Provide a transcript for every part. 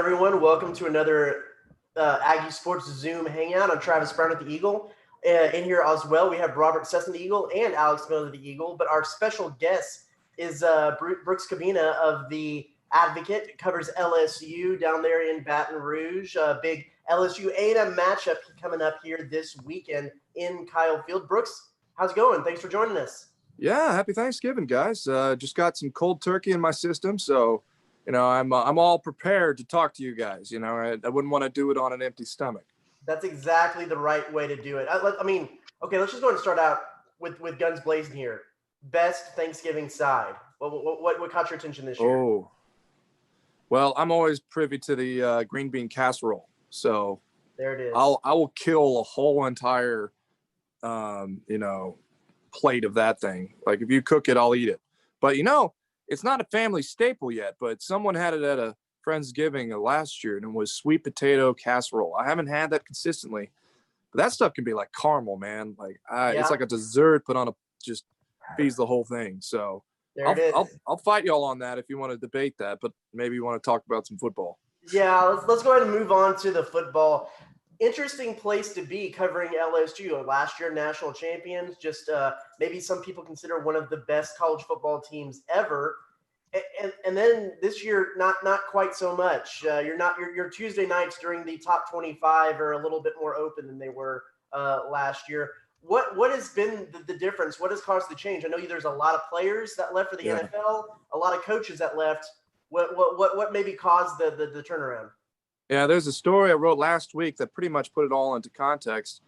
everyone? Welcome to another Aggie Sports Zoom Hangout. I'm Travis Brown at the Eagle. In here as well, we have Robert Sesson, the Eagle, and Alex Miller, the Eagle. But our special guest is Brooks Kubena of The Advocate. Covers LSU down there in Baton Rouge. Big LSU A&M matchup coming up here this weekend in Kyle Field. Brooks, how's it going? Thanks for joining us. Yeah, happy Thanksgiving, guys. Just got some cold turkey in my system, so I'm all prepared to talk to you guys. I wouldn't want to do it on an empty stomach. That's exactly the right way to do it. Okay, let's just go ahead and start out with guns blazing here. Best Thanksgiving side. What caught your attention this year? Oh, well, I'm always privy to the green bean casserole, so there it is. I will kill a whole entire, plate of that thing. Like if you cook it, I'll eat it. But it's not a family staple yet. But someone had it at a Friendsgiving last year, and it was sweet potato casserole. I haven't had that consistently, but that stuff can be like caramel, man. Like it's like a dessert put on just feeds the whole thing. So I'll fight y'all on that if you want to debate that, but maybe you want to talk about some football. Yeah, let's go ahead and move on to the football. Interesting place to be covering LSU. Last year, national champions. Just maybe some people consider one of the best college football teams ever. And then this year, not quite so much. Your Tuesday nights during the top 25 are a little bit more open than they were last year. What has been the difference? What has caused the change? I know there's a lot of players that left for the NFL, a lot of coaches that left. What maybe caused the turnaround? Yeah, there's a story I wrote last week that pretty much put it all into context.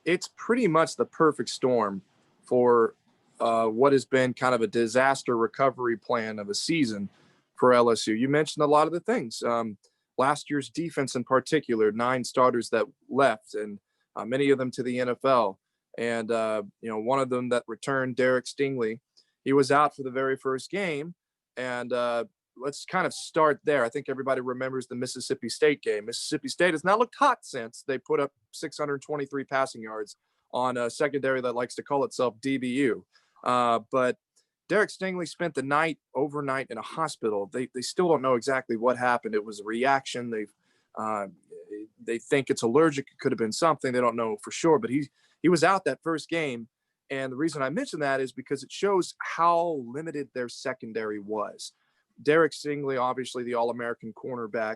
It's pretty much the perfect storm for what has been kind of a disaster recovery plan of a season for LSU. You mentioned a lot of the things. Last year's defense in particular, 9 starters that left, and many of them to the NFL. And, one of them that returned, Derek Stingley, he was out for the very first game. And let's kind of start there. I think everybody remembers the Mississippi State game. Mississippi State has not looked hot since they put up 623 passing yards on a secondary that likes to call itself DBU. But Derek Stingley spent the night overnight in a hospital. They still don't know exactly what happened. It was a reaction. They think it's allergic. It could have been something. They don't know for sure. But he was out that first game. And the reason I mention that is because it shows how limited their secondary was. Derek Stingley, obviously the All-American cornerback.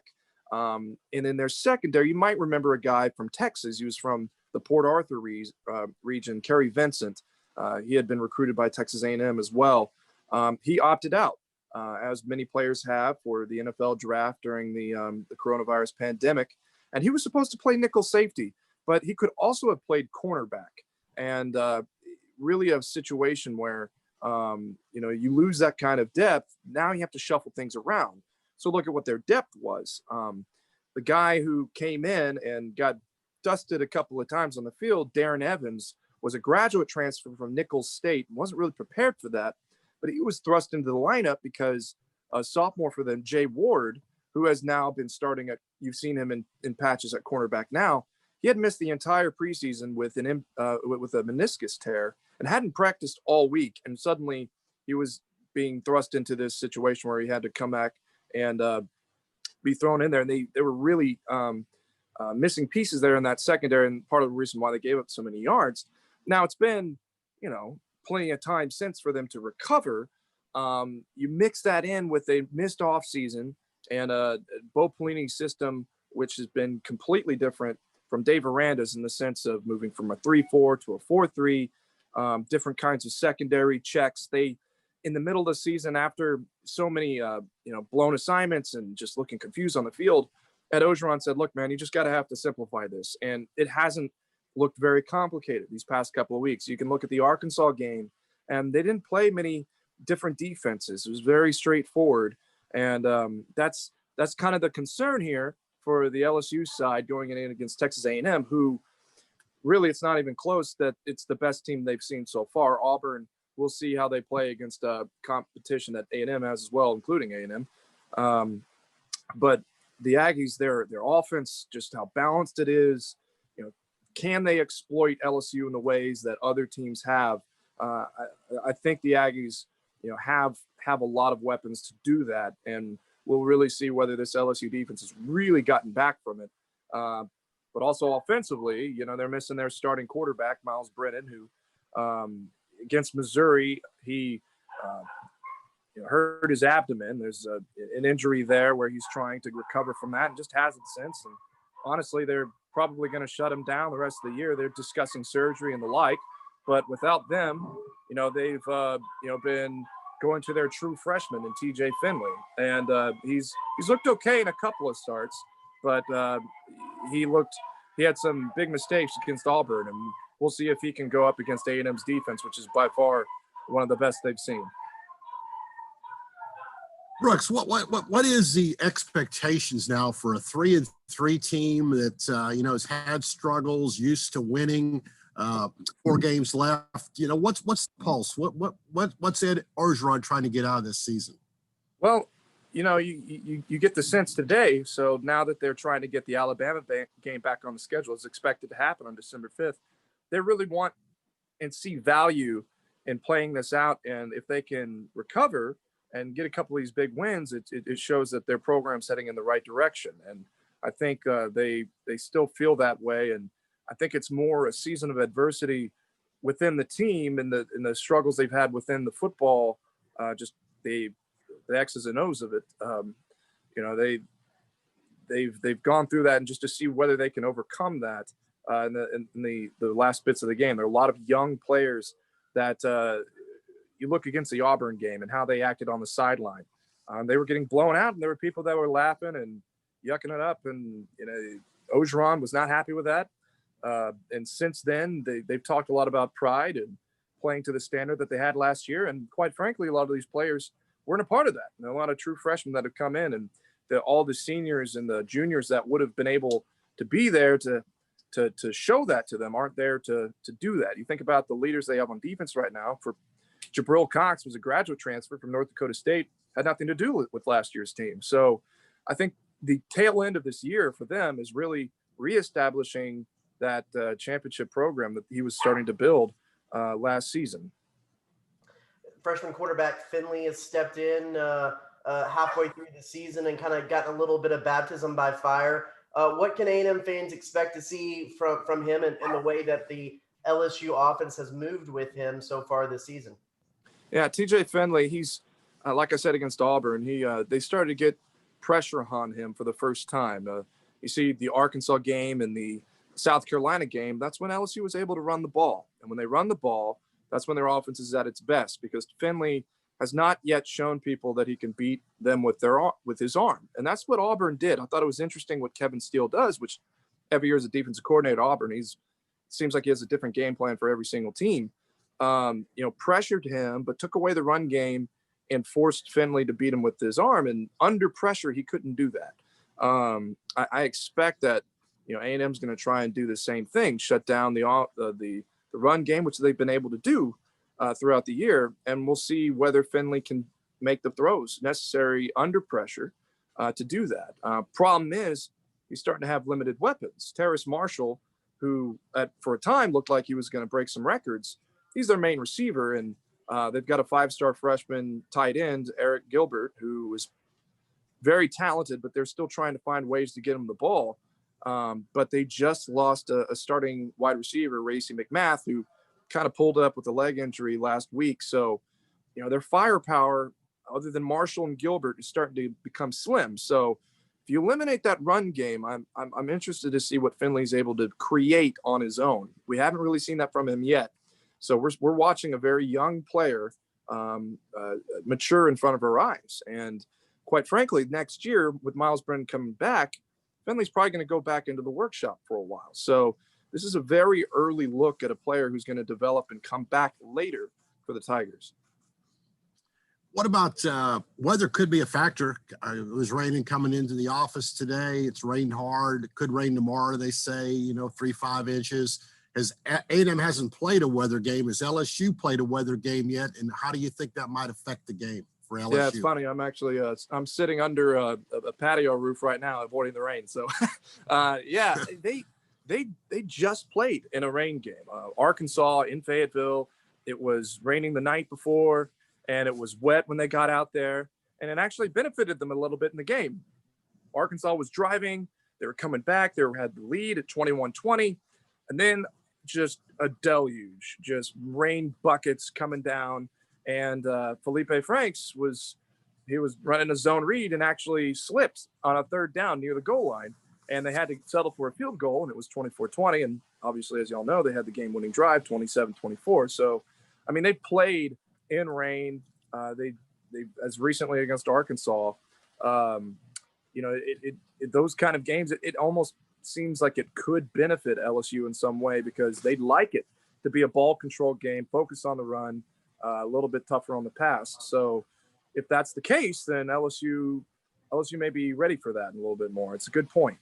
And in their secondary, you might remember a guy from Texas. He was from the Port Arthur region, Kerry Vincent. He had been recruited by Texas A&M as well. He opted out, as many players have, for the NFL draft during the coronavirus pandemic. And he was supposed to play nickel safety, but he could also have played cornerback. And really a situation where you lose that kind of depth. Now you have to shuffle things around. So look at what their depth was. The guy who came in and got dusted a couple of times on the field, Darren Evans, was a graduate transfer from Nicholls State, wasn't really prepared for that, but he was thrust into the lineup because a sophomore for them, Jay Ward, who has now been starting you've seen him in patches at cornerback now. He had missed the entire preseason with a meniscus tear and hadn't practiced all week. And suddenly he was being thrust into this situation where he had to come back and be thrown in there. And they were really missing pieces there in that secondary, and part of the reason why they gave up so many yards. Now it's been, plenty of time since for them to recover. You mix that in with a missed offseason and Bo Pelini's system, which has been completely different from Dave Aranda's in the sense of moving from a 3-4 to a 4-3, different kinds of secondary checks. They, in the middle of the season, after so many, blown assignments and just looking confused on the field, Ed Orgeron said, look, man, you just got to have to simplify this. And it hasn't looked very complicated these past couple of weeks. You can look at the Arkansas game, and they didn't play many different defenses. It was very straightforward. And that's kind of the concern here for the LSU side going in against Texas A&M, who really, it's not even close that it's the best team they've seen so far. Auburn, we'll see how they play against competition that A&M has as well, including A&M. But the Aggies, their offense, just how balanced it is, can they exploit LSU in the ways that other teams have? I think the Aggies, have a lot of weapons to do that. And we'll really see whether this LSU defense has really gotten back from it. But also offensively, they're missing their starting quarterback, Miles Brennan, who against Missouri, he hurt his abdomen. There's an injury there where he's trying to recover from that and just hasn't since. And honestly, they're probably going to shut him down the rest of the year. They're discussing surgery and the like. But without them, they've been going to their true freshman in TJ Finley, and he's looked okay in a couple of starts, but he had some big mistakes against Auburn, and we'll see if he can go up against A&M's defense, which is by far one of the best they've seen. Brooks, what is the expectations now for a 3-3 team that has had struggles, used to winning, 4 games left? What's the pulse? What's Ed Orgeron trying to get out of this season? Well, you get the sense today. So now that they're trying to get the Alabama game back on the schedule, it's expected to happen on December 5th. They really want and see value in playing this out, and if they can recover and get a couple of these big wins, it shows that their program's heading in the right direction. And I think they still feel that way. And I think it's more a season of adversity within the team and the struggles they've had within the football, just the X's and O's of it. They've gone through that, and just to see whether they can overcome that in the last bits of the game. There are a lot of young players that you look against the Auburn game and how they acted on the sideline. They were getting blown out, and there were people that were laughing and yucking it up, and Orgeron was not happy with that. And since then, they've talked a lot about pride and playing to the standard that they had last year. And quite frankly, a lot of these players weren't a part of that. And a lot of true freshmen that have come in, and all the seniors and the juniors that would have been able to be there to show that to them aren't there to do that. You think about the leaders they have on defense right now. For Jabril Cox was a graduate transfer from North Dakota State, had nothing to do with last year's team. So I think the tail end of this year for them is really reestablishing that championship program that he was starting to build last season. Freshman quarterback Finley has stepped in halfway through the season and kind of gotten a little bit of baptism by fire. What can A&M fans expect to see from him and the way that the LSU offense has moved with him so far this season? Yeah, TJ Finley, he's like I said against Auburn, they started to get pressure on him for the first time. You see the Arkansas game and the South Carolina game, that's when LSU was able to run the ball. And when they run the ball, that's when their offense is at its best, because Finley has not yet shown people that he can beat them with his arm. And that's what Auburn did. I thought it was interesting what Kevin Steele does, which every year as a defensive coordinator at Auburn, seems like he has a different game plan for every single team. Pressured him, but took away the run game and forced Finley to beat him with his arm. And under pressure, he couldn't do that. I expect that A&M's going to try and do the same thing, shut down the run game, which they've been able to do throughout the year. And we'll see whether Finley can make the throws necessary under pressure to do that. Problem is, he's starting to have limited weapons. Terrace Marshall, who for a time looked like he was going to break some records, he's their main receiver. And they've got a 5-star freshman tight end, Eric Gilbert, who is very talented, but they're still trying to find ways to get him the ball. But they just lost a starting wide receiver, Racy McMath, who kind of pulled up with a leg injury last week. So, their firepower, other than Marshall and Gilbert, is starting to become slim. So if you eliminate that run game, I'm interested to see what Finley's able to create on his own. We haven't really seen that from him yet. So we're watching a very young player mature in front of our eyes. And quite frankly, next year with Miles Brennan coming back, Finley's probably going to go back into the workshop for a while. So this is a very early look at a player who's going to develop and come back later for the Tigers. What about weather? Could be a factor. It was raining coming into the office today. It's rained hard. It could rain tomorrow, they say, 3-5 inches. As A&M hasn't played a weather game, has LSU played a weather game yet? And how do you think that might affect the game for LSU? Yeah, it's funny. I'm actually I'm sitting under a patio roof right now, avoiding the rain. So, they just played in a rain game. Arkansas in Fayetteville. It was raining the night before, and it was wet when they got out there. and it actually benefited them a little bit in the game. Arkansas was driving, they were coming back, they had the lead at 21-20, and then just a deluge, just rain buckets coming down, and Felipe Franks was running a zone read and actually slipped on a third down near the goal line, and they had to settle for a field goal, and it was 24-20, and obviously, as y'all know, they had the game-winning drive, 27-24. So, I mean, they played in rain. They as recently against Arkansas. Those kind of games, it almost seems like it could benefit LSU in some way because they'd like it to be a ball control game, focus on the run, a little bit tougher on the pass. So if that's the case, then LSU may be ready for that a little bit more. It's a good point.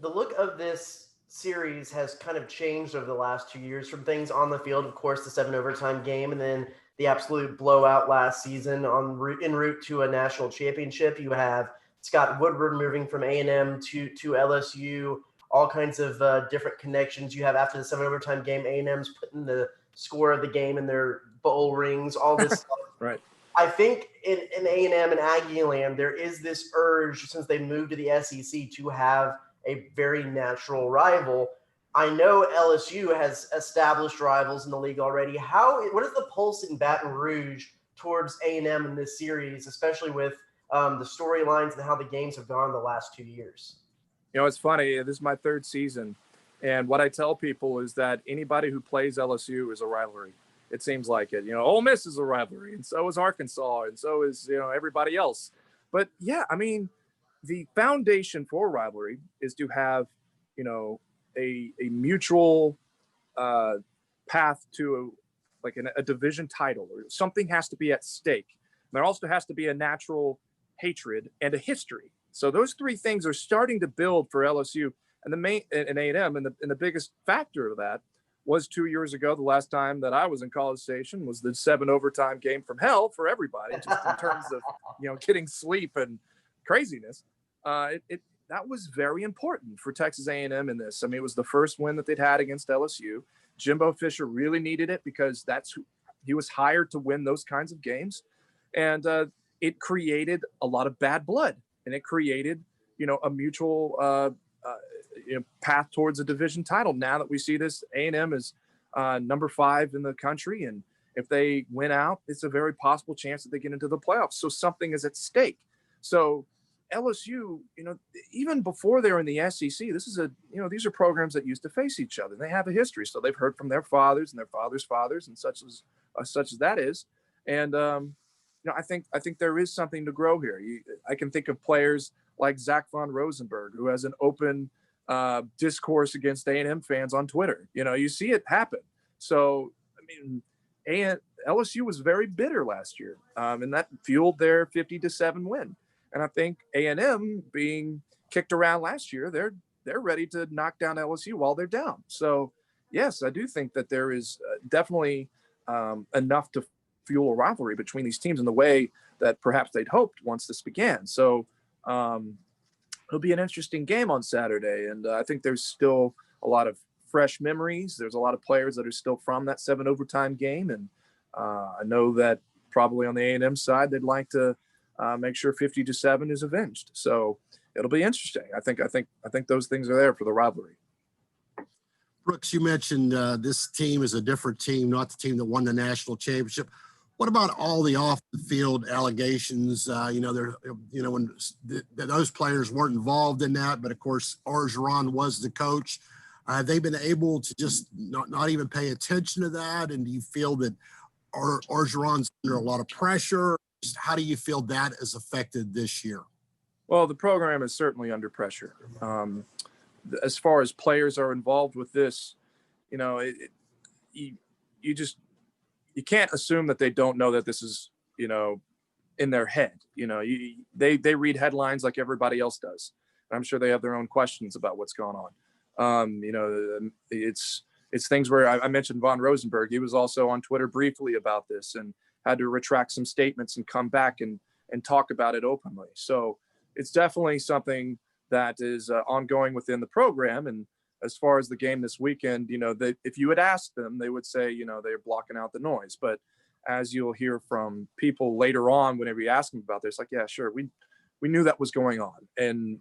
The look of this series has kind of changed over the last 2 years from things on the field, of course, the 7 overtime game, and then the absolute blowout last season en route to a national championship. You have Scott Woodward moving from A&M to LSU, all kinds of different connections. You have after the 7 overtime game, A&M's putting the score of the game in their bowl rings, all this stuff. Right. I think in A&M and Aggie land, there is this urge since they moved to the SEC to have a very natural rival. I know LSU has established rivals in the league already. What is the pulse in Baton Rouge towards A&M in this series, especially with the storylines and how the games have gone the last 2 years? It's funny. This is my 3rd season, and what I tell people is that anybody who plays LSU is a rivalry. It seems like it. Ole Miss is a rivalry, and so is Arkansas, and so is everybody else. But yeah, I mean, the foundation for rivalry is to have a mutual path to a division title, or something has to be at stake. And there also has to be a natural hatred and a history. So those 3 things are starting to build for LSU and A&M, and the biggest factor of that was 2 years ago. The last time that I was in College Station was the 7 overtime game from hell for everybody, just in terms of getting sleep and craziness. That was very important for Texas A&M in this. I mean, it was the first win that they'd had against LSU. Jimbo Fisher really needed it because he was hired to win those kinds of games, and it created a lot of bad blood, and it created a mutual path towards a division title. Now that we see this, A&M is number 5 in the country, and if they win out, it's a very possible chance that they get into the playoffs. So something is at stake. So LSU, even before they're in the SEC, these are programs that used to face each other. They have a history, so they've heard from their fathers and their fathers' fathers, and such as that is. And I think there is something to grow here. I can think of players like Zach Von Rosenberg, who has an open discourse against A&M fans on Twitter. You see it happen. So, I mean, LSU was very bitter last year, and that fueled their 50-7 win. And I think A&M being kicked around last year, they're ready to knock down LSU while they're down. So, yes, I do think that there is definitely enough to fuel a rivalry between these teams in the way that perhaps they'd hoped once this began. So it'll be an interesting game on Saturday. And I think there's still a lot of fresh memories. There's a lot of players that are still from that 7 overtime game. And I know that probably on the A&M side, they'd like to make sure 50-7 is avenged. So it'll be interesting. I think those things are there for the rivalry. Brooks, you mentioned this team is a different team, not the team that won the national championship. What about all the off-the-field allegations? When those players weren't involved in that, but of course, Orgeron was the coach. They've been able to just not even pay attention to that. And do you feel that Orgeron's under a lot of pressure? How do you feel that has affected this year? Well, the program is certainly under pressure. As far as players are involved with this, you can't assume that they don't know that this is, in their head. They read headlines like everybody else does. I'm sure they have their own questions about what's going on. It's things where I mentioned Von Rosenberg. He was also on Twitter briefly about this and had to retract some statements and come back and talk about it openly. So it's definitely something that is ongoing within the program. And as far as the game this weekend, if you had asked them, they would say, they're blocking out the noise. But as you'll hear from people later on, whenever you ask them about this, like, yeah, sure, we knew that was going on, and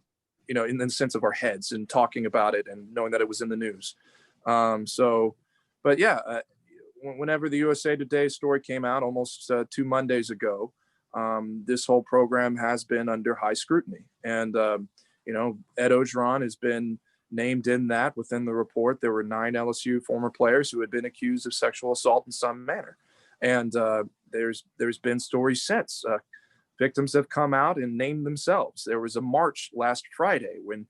in the sense of our heads and talking about it and knowing that it was in the news. But yeah, whenever the USA Today story came out almost 2 Mondays ago, this whole program has been under high scrutiny, and Ed Ogeron has been named in that. Within the report, there were 9 LSU former players who had been accused of sexual assault in some manner. And there's been stories since. Victims have come out and named themselves. There was a march last Friday when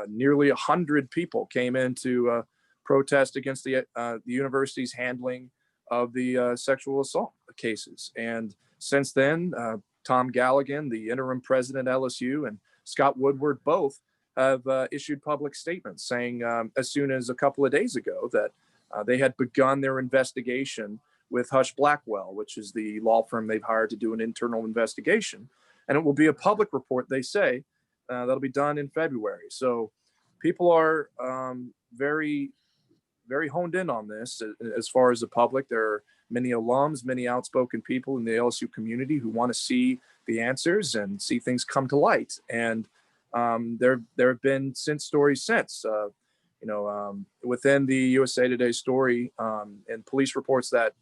nearly 100 people came in to protest against the university's handling of the sexual assault cases. And since then, Tom Galligan, the interim president at LSU, and Scott Woodward both have issued public statements saying as soon as a couple of days ago that they had begun their investigation with Hush Blackwell, which is the law firm they've hired to do an internal investigation. And it will be a public report, they say, that'll be done in February. So people are very, very honed in on this. As far as the public, there are many alums, many outspoken people in the LSU community who want to see the answers and see things come to light. And there have been stories since, within the USA Today story and police reports that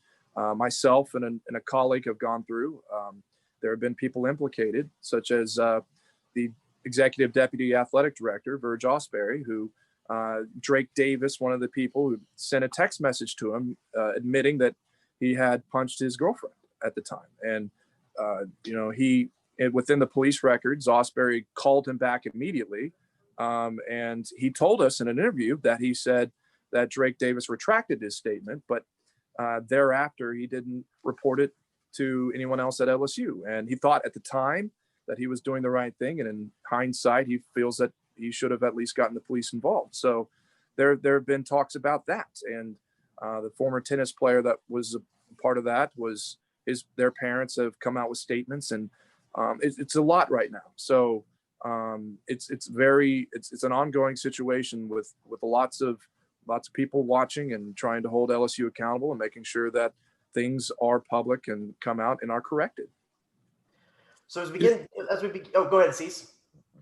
myself and a colleague have gone through. There have been people implicated, such as the executive deputy athletic director, Verge Osberry, who Drake Davis, one of the people who sent a text message to him admitting that he had punched his girlfriend at the time. And, within the police records, Osberry called him back immediately. And he told us in an interview that he said that Drake Davis retracted his statement, but thereafter, he didn't report it to anyone else at LSU. And he thought at the time that he was doing the right thing. And in hindsight, he feels that he should have at least gotten the police involved. So there have been talks about that. And the former tennis player that was a part of that was their parents have come out with statements, and it's a lot right now. So it's an ongoing situation with lots of people watching and trying to hold LSU accountable and making sure that things are public and come out and are corrected. So go ahead, Cease.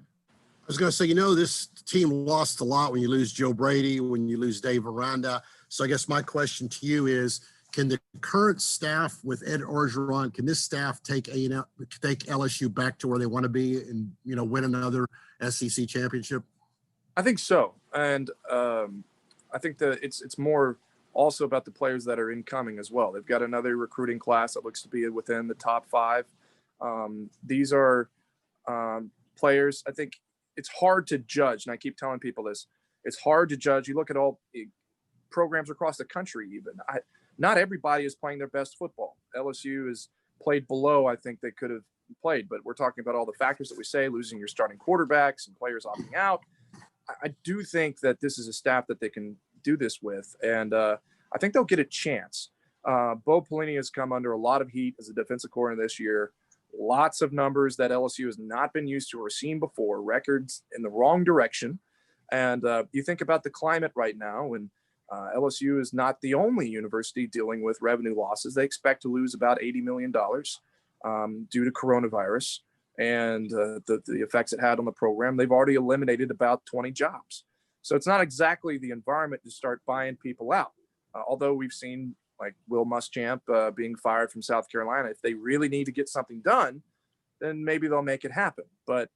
I was going to say, this team lost a lot when you lose Joe Brady, when you lose Dave Aranda. So I guess my question to you is, can the current staff with Ed Orgeron, can this staff take LSU back to where they want to be and, win another SEC championship? I think so. And I think that it's more also about the players that are incoming as well. They've got another recruiting class that looks to be within the top 5. These are players. I think it's hard to judge, and I keep telling people this. It's hard to judge. You look at all programs across the country even. Not everybody is playing their best football. LSU is played below I think they could have played, but we're talking about all the factors that we say, losing your starting quarterbacks and players opting out. I do think that this is a staff that they can do this with, and I think they'll get a chance. Bo Pelini has come under a lot of heat as a defensive coordinator this year. Lots of numbers that LSU has not been used to or seen before, records in the wrong direction. And you think about the climate right now, and LSU is not the only university dealing with revenue losses. They expect to lose about $80 million due to coronavirus and the effects it had on the program. They've already eliminated about 20 jobs. So it's not exactly the environment to start buying people out. Although we've seen like Will Muschamp being fired from South Carolina. If they really need to get something done, then maybe they'll make it happen. But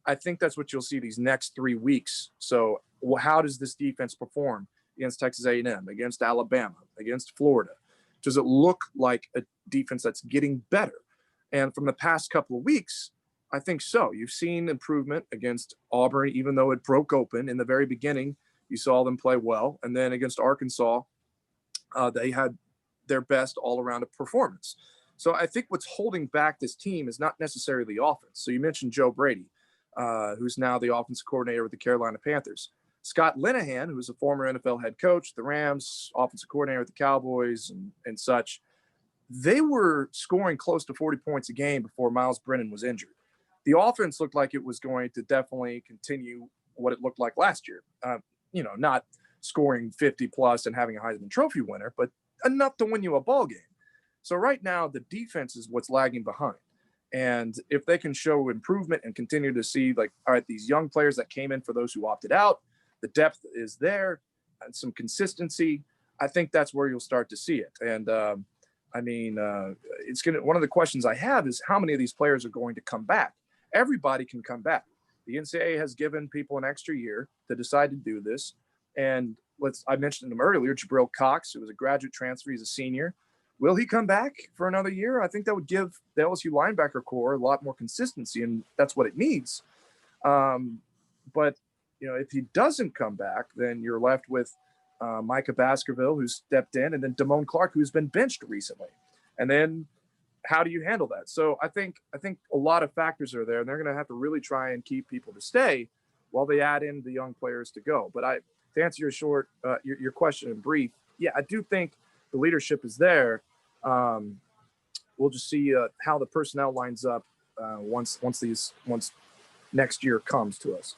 I think that's what you'll see these next 3 weeks. So how does this defense perform against Texas A&M, against Alabama, against Florida? Does it look like a defense that's getting better? And from the past couple of weeks, I think so. You've seen improvement against Auburn, even though it broke open in the very beginning. You saw them play well. And then against Arkansas, they had their best all-around performance. So I think what's holding back this team is not necessarily the offense. So you mentioned Joe Brady, who's now the offensive coordinator with the Carolina Panthers. Scott Linehan, who's a former NFL head coach, the Rams, offensive coordinator with the Cowboys and such, they were scoring close to 40 points a game before Miles Brennan was injured. The offense looked like it was going to definitely continue what it looked like last year. Not scoring 50 plus and having a Heisman Trophy winner, but enough to win you a ball game. So right now, the defense is what's lagging behind. And if they can show improvement and continue to see, like, all right, these young players that came in for those who opted out, the depth is there and some consistency, I think that's where you'll start to see it. And it's one of the questions I have is how many of these players are going to come back? Everybody can come back. The NCAA has given people an extra year to decide to do this. And I mentioned him earlier, Jabril Cox, who was a graduate transfer. He's a senior. Will he come back for another year? I think that would give the LSU linebacker core a lot more consistency, and that's what it needs. But, if he doesn't come back, then you're left with Micah Baskerville, who's stepped in, and then Damone Clark, who's been benched recently. And then how do you handle that? So I think a lot of factors are there, and they're going to have to really try and keep people to stay while they add in the young players to go. But to answer your question in brief, yeah, I do think the leadership is there. We'll just see how the personnel lines up once next year comes to us.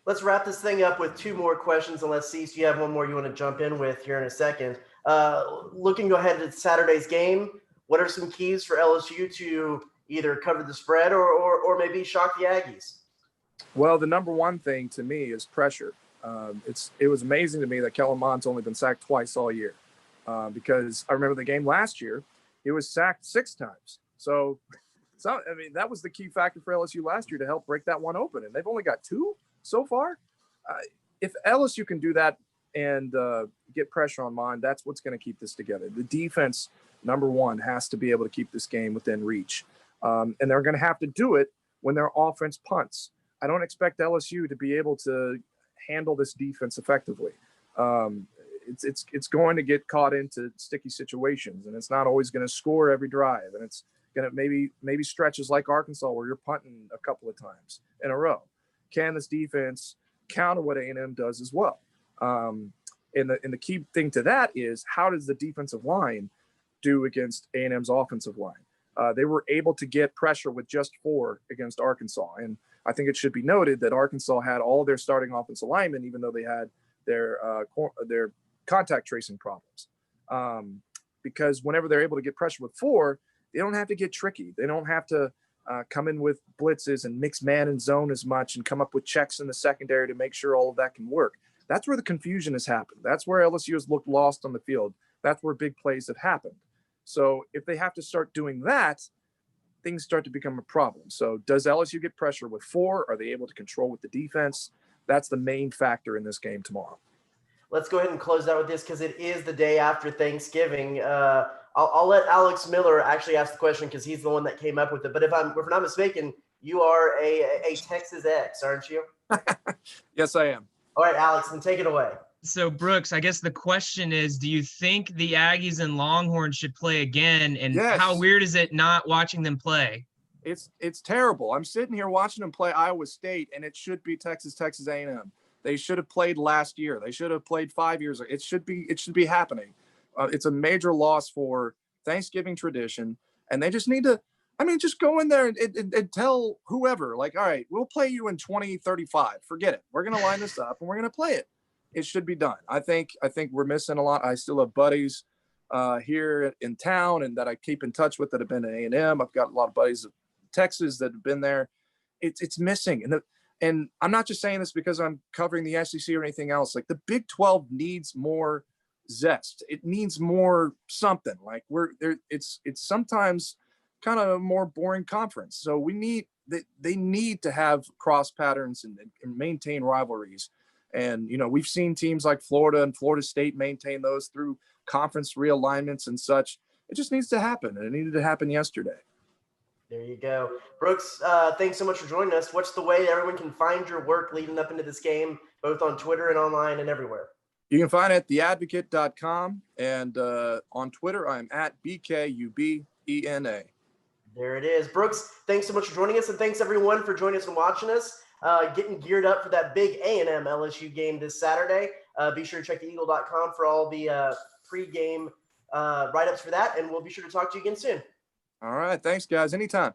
Let's wrap this thing up with two more questions, unless Cease, you have one more you want to jump in with here in a second. Looking ahead at Saturday's game, what are some keys for LSU to either cover the spread or maybe shock the Aggies? Well, the number one thing to me is pressure. It was amazing to me that Kellen Mond's only been sacked twice all year, because I remember the game last year, he was sacked 6 times. So that was the key factor for LSU last year to help break that one open, and they've only got 2 so far. If LSU can do that and get pressure on Mond, that's what's going to keep this together. The defense, number one, has to be able to keep this game within reach, and they're going to have to do it when their offense punts. I don't expect LSU to be able to handle this defense effectively. It's going to get caught into sticky situations, and it's not always going to score every drive, and it's going to maybe stretches like Arkansas where you're punting a couple of times in a row. Can this defense counter what A&M does as well? And the key thing to that is, how does the defensive line do against A&M's offensive line? They were able to get pressure with just 4 against Arkansas, and I think it should be noted that Arkansas had all of their starting offensive linemen, even though they had their contact tracing problems. Because whenever they're able to get pressure with 4, they don't have to get tricky. They don't have to come in with blitzes and mix man and zone as much and come up with checks in the secondary to make sure all of that can work. That's where the confusion has happened. That's where LSU has looked lost on the field. That's where big plays have happened. So if they have to start doing that, things start to become a problem. So does LSU get pressure with 4? Are they able to control with the defense? That's the main factor in this game tomorrow. Let's go ahead and close out with this because it is the day after Thanksgiving. I'll let Alex Miller actually ask the question because he's the one that came up with it. But if I'm not mistaken, you are a Texas X, aren't you? Yes, I am. All right, Alex, then take it away. So, Brooks, I guess the question is, do you think the Aggies and Longhorns should play again? And yes. How weird is it not watching them play? It's terrible. I'm sitting here watching them play Iowa State, and it should be Texas A&M. They should have played last year. They should have played 5 years ago. It should be happening. It's a major loss for Thanksgiving tradition, and they just need to, just go in there and tell whoever, like, all right, we'll play you in 2035. Forget it. We're going to line this up, and we're going to play it. It should be done. I think we're missing a lot. I still have buddies here in town and that I keep in touch with that have been at A&M. I've got a lot of buddies in Texas that have been there. It's missing. And I'm not just saying this because I'm covering the SEC or anything else. Like, the Big 12 needs more zest. It needs more something. Like, it's sometimes kind of a more boring conference. So they need to have cross patterns and maintain rivalries. And, we've seen teams like Florida and Florida State maintain those through conference realignments and such. It just needs to happen, and it needed to happen yesterday. There you go. Brooks, thanks so much for joining us. What's the way everyone can find your work leading up into this game, both on Twitter and online and everywhere? You can find it at theadvocate.com, and on Twitter, I'm at BKUBENA. There it is. Brooks, thanks so much for joining us, and thanks everyone for joining us and watching us. Getting geared up for that big A&M-LSU game this Saturday. Be sure to check theeagle.com for all the pre-game write-ups for that, and we'll be sure to talk to you again soon. All right. Thanks, guys. Anytime.